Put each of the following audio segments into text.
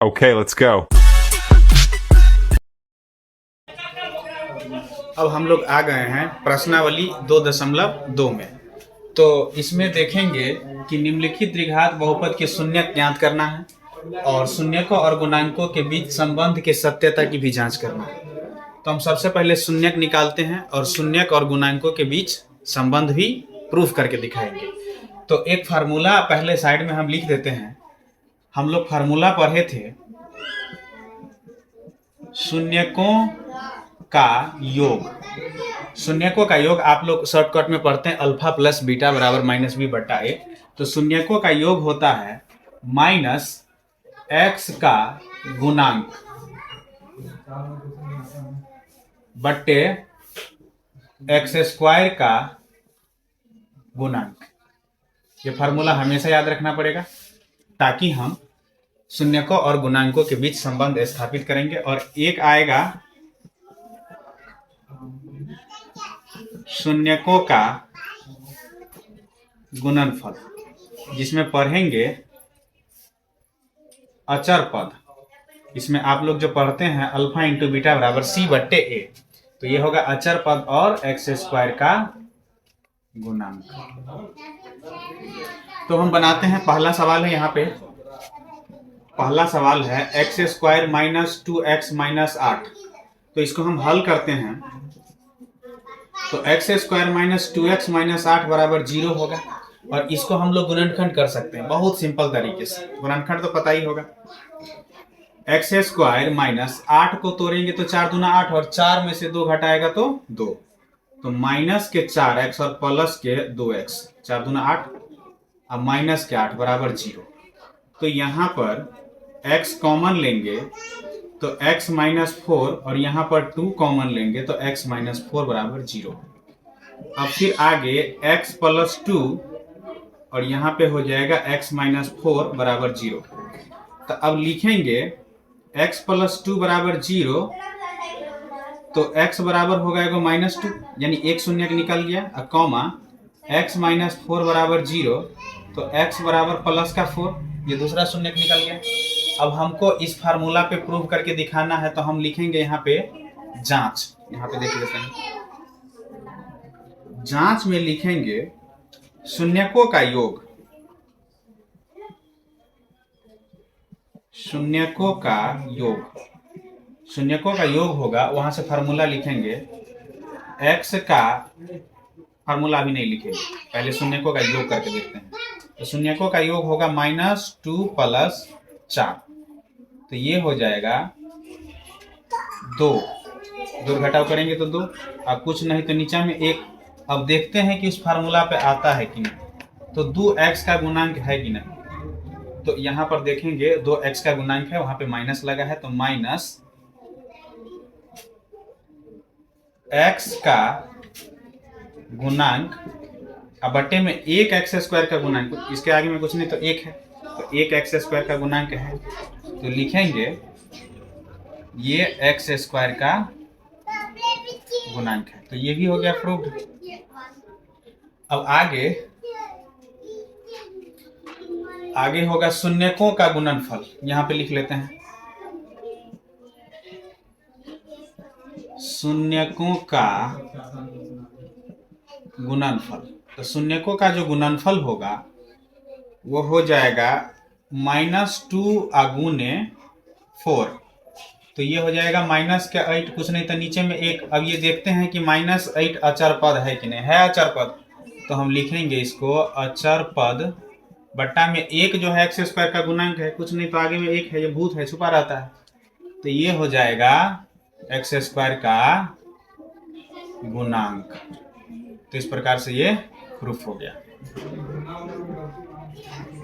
Okay, let's go. अब हम लोग आ गए हैं प्रश्नावली 2.2 में। तो इसमें देखेंगे कि निम्नलिखित द्विघात बहुपद के शून्यक ज्ञात करना है और शून्यकों और गुणांकों के बीच संबंध के सत्यता की भी जांच करना है। तो हम सबसे पहले शून्यक निकालते हैं और शून्यक और गुणांकों के बीच संबंध भी प्रूफ करके दिखाएंगे। तो एक फार्मूला पहले साइड में हम लिख देते हैं। हम लोग फार्मूला पढ़े थे शून्यकों का योग। शून्यकों का योग आप लोग शॉर्टकट में पढ़ते हैं अल्फा प्लस बीटा बराबर माइनस बी बट्टा ए। तो शून्यकों का योग होता है माइनस एक्स का गुणांक बट्टे एक्स स्क्वायर का गुणांक। ये फार्मूला हमेशा याद रखना पड़ेगा ताकि हम शून्यकों और गुणांकों के बीच संबंध स्थापित करेंगे। और एक आएगा शून्यकों का गुणनफल, जिसमें पढ़ेंगे अचर पद। इसमें आप लोग जो पढ़ते हैं अल्फा इंटू बीटा बराबर सी बट्टे ए, तो ये होगा अचर पद और एक्स स्क्वायर का गुणांक। तो हम बनाते हैं, पहला सवाल है यहाँ पे। पहला सवाल है x square minus 2x minus 8। तो इसको हम हल करते हैं तो x square minus 2x minus 8 बराबर 0 होगा। और इसको हम लोग गुणनखंड कर सकते हैं बहुत सिंपल तरीके से। गुणनखंड तो पता ही होगा। एक्स स्क्वायर माइनस 8 को तोड़ेंगे तो 4 दूना 8 और 4 में से 2 घटाएगा तो 2। तो माइनस के 4x और प्लस के 2x, 4 दूना 8 और माइनस के 8 बराबर 0। तो यहाँ पर x कॉमन लेंगे तो x माइनस 4 और यहाँ पर 2 कॉमन लेंगे तो x माइनस 4 बराबर 0। अब फिर आगे x प्लस 2 और यहाँ पे हो जाएगा x माइनस 4 बराबर 0। तो अब लिखेंगे x प्लस 2 बराबर 0, तो x बराबर होगा एगो माइनस 2, यानी एक शून्य निकल गया, कॉमा x माइनस 4 बराबर 0, तो x बराबर प्लस का 4, ये दूसरा शून्य निकल गया। अब हमको इस फार्मूला पे प्रूव करके दिखाना है, तो हम लिखेंगे यहाँ पे जांच। यहाँ पे देख लेते हैं, जांच में लिखेंगे शून्यकों का योग। शून्यकों का योग, शून्यकों का योग होगा, वहां से फार्मूला लिखेंगे x का, फार्मूला अभी नहीं लिखेंगे, पहले शून्यकों का योग करके देखते हैं। तो शून्यकों का योग होगा माइनस 2 प्लस 4, तो ये हो जाएगा 2। 2 घटाव करेंगे तो 2, अब कुछ नहीं तो नीचे में 1। अब देखते हैं कि उस फार्मूला पे आता है कि नहीं। तो 2x का गुणांक है कि नहीं, तो यहाँ पर देखेंगे 2x का गुणांक है, वहां पे माइनस लगा है, तो माइनस x का गुणांक अब बट्टे में 1 एक्स स्क्वायर का गुणांक, इसके आगे में कुछ नहीं तो 1 है, तो 1 एक्स स्क्वायर का गुणांक है, तो लिखेंगे ये एक्स स्क्वायर का गुणांक है। तो ये भी हो गया प्रूव्ड। अब आगे होगा शून्यकों का गुणनफल। यहाँ पे लिख लेते हैं शून्यकों का गुणनफल। तो शून्यकों का जो गुणनफल होगा वो हो जाएगा -2 गुने 4, तो ये हो जाएगा माइनस के 8, कुछ नहीं तो नीचे में 1। अब ये देखते हैं कि -8 अचर पद है कि नहीं है। अचर पद तो हम लिखेंगे इसको अचर पद बट्टा में 1 जो है एक्स स्क्वायर का गुणांक है, कुछ नहीं तो आगे में 1 है, ये भूत है, छुपा रहता है, तो ये हो जाएगा एक्स स्क्वायर का गुणांक। तो इस प्रकार से ये प्रूफ हो गया,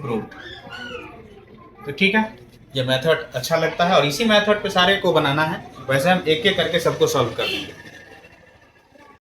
प्रूफ। तो ठीक है, ये मेथड अच्छा लगता है और इसी मेथड पे सारे को बनाना है। वैसे हम एक एक करके सबको सॉल्व कर देंगे।